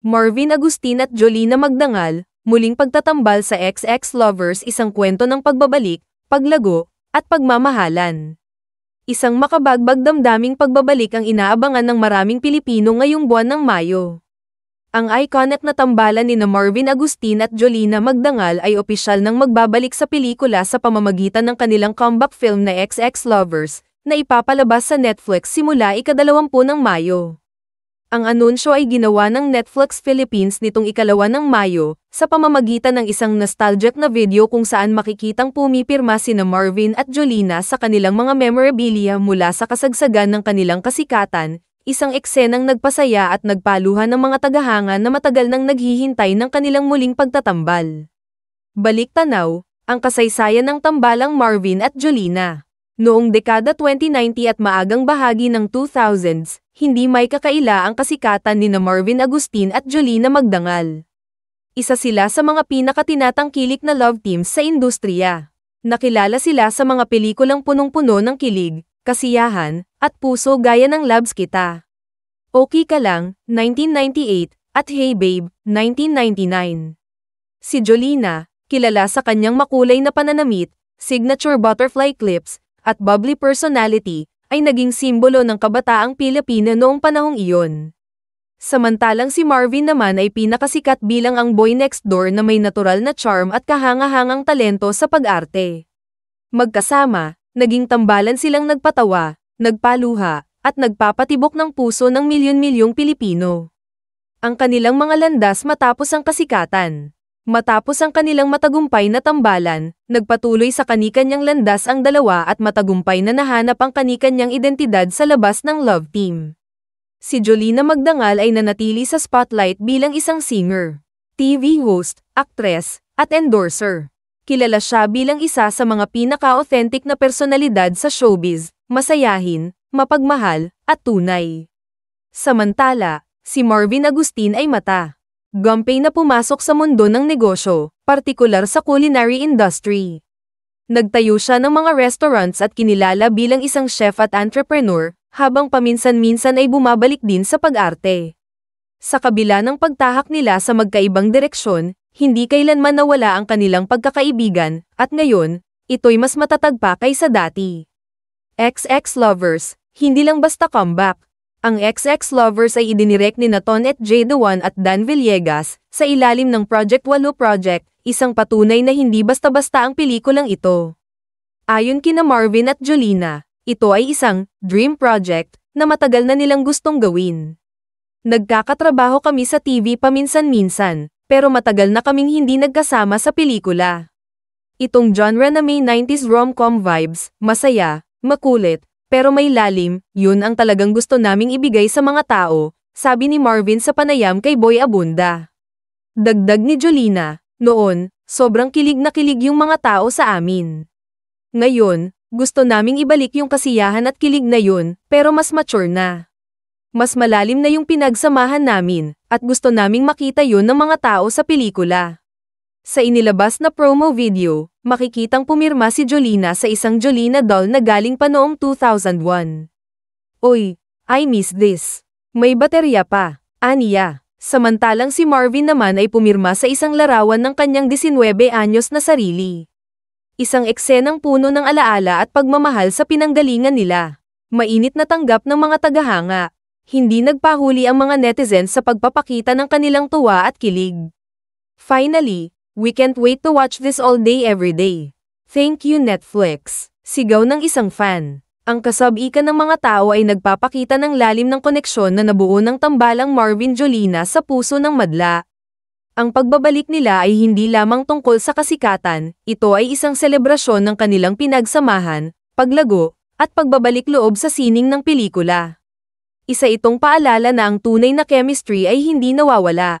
Marvin Agustin at Jolina Magdangal, muling pagtatambal sa XX Lovers, isang kwento ng pagbabalik, paglago, at pagmamahalan. Isang makabagbag damdaming pagbabalik ang inaabangan ng maraming Pilipino ngayong buwan ng Mayo. Ang iconic na tambalan ni Marvin Agustin at Jolina Magdangal ay opisyal nang magbabalik sa pelikula sa pamamagitan ng kanilang comeback film na XX Lovers, na ipapalabas sa Netflix simula ika-20 ng Mayo. Ang anunsyo ay ginawa ng Netflix Philippines nitong ika-2 ng Mayo, sa pamamagitan ng isang nostalgic na video kung saan makikitang pumipirma sina Marvin at Jolina sa kanilang mga memorabilia mula sa kasagsagan ng kanilang kasikatan, isang eksenang nagpasaya at nagpaluhan ng mga tagahanga na matagal nang naghihintay ng kanilang muling pagtatambal. Balik tanaw, ang kasaysayan ng tambalang Marvin at Jolina. Noong dekada 2090 at maagang bahagi ng 2000s, hindi may kakaila ang kasikatan ni Marvin Agustin at Jolina Magdangal. Isa sila sa mga pinakatinatangkilik na love teams sa industriya. Nakilala sila sa mga pelikulang punong-puno ng kilig, kasiyahan, at puso gaya ng Labs Kita, Okay Ka Lang, 1998, at Hey Babe, 1999. Si Jolina, kilala sa kanyang makulay na pananamit, signature butterfly clips, at bubbly personality, ay naging simbolo ng kabataang Pilipino noong panahong iyon. Samantalang si Marvin naman ay pinakasikat bilang ang boy next door na may natural na charm at kahanga-hangang talento sa pag-arte. Magkasama, naging tambalan silang nagpatawa, nagpaluha, at nagpapatibok ng puso ng milyon-milyong Pilipino. Ang kanilang mga landas matapos ang kasikatan. Matapos ang kanilang matagumpay na tambalan, nagpatuloy sa kanikanyang landas ang dalawa at matagumpay na nahanap ang kanikanyang identidad sa labas ng love team. Si Jolina Magdangal ay nanatili sa spotlight bilang isang singer, TV host, actress, at endorser. Kilala siya bilang isa sa mga pinaka-authentic na personalidad sa showbiz, masayahin, mapagmahal, at tunay. Samantala, si Marvin Agustin ay gumpay na pumasok sa mundo ng negosyo, partikular sa culinary industry. Nagtayo siya ng mga restaurants at kinilala bilang isang chef at entrepreneur, habang paminsan-minsan ay bumabalik din sa pag-arte. Sa kabila ng pagtahak nila sa magkaibang direksyon, hindi kailanman nawala ang kanilang pagkakaibigan, at ngayon, ito'y mas matatag pa kaysa dati. XX Lovers, hindi lang basta comeback. Ang XX Lovers ay idinirect ni Tonet J. Dewan at Dan Villegas, sa ilalim ng Project 8 Project, isang patunay na hindi basta-basta ang pelikulang ito. Ayon kina Marvin at Jolina, ito ay isang dream project na matagal na nilang gustong gawin. Nagkakatrabaho kami sa TV paminsan-minsan, pero matagal na kaming hindi nagkasama sa pelikula. Itong genre na may 90s rom-com vibes, masaya, makulit, pero may lalim, yun ang talagang gusto naming ibigay sa mga tao, sabi ni Marvin sa panayam kay Boy Abunda. Dagdag ni Jolina, noon, sobrang kilig na kilig yung mga tao sa amin. Ngayon, gusto naming ibalik yung kasiyahan at kilig na yun, pero mas mature na. Mas malalim na yung pinagsamahan namin, at gusto naming makita yun ng mga tao sa pelikula. Sa inilabas na promo video, makikitang pumirma si Jolina sa isang Jolina doll na galing pa noong 2001. Oy, I miss this. May baterya pa, aniya. Samantalang si Marvin naman ay pumirma sa isang larawan ng kanyang 19 anyos na sarili. Isang eksenang puno ng alaala at pagmamahal sa pinanggalingan nila. Mainit na tanggap ng mga tagahanga. Hindi nagpahuli ang mga netizens sa pagpapakita ng kanilang tuwa at kilig. Finally, we can't wait to watch this all day every day. Thank you Netflix. Sigaw ng isang fan. Ang kasab-ikan ng mga tao ay nagpapakita ng lalim ng koneksyon na nabuo ng tambalang Marvin Jolina sa puso ng madla. Ang pagbabalik nila ay hindi lamang tungkol sa kasikatan, ito ay isang selebrasyon ng kanilang pinagsamahan, paglago, at pagbabalik loob sa sining ng pelikula. Isa itong paalala na ang tunay na chemistry ay hindi nawawala.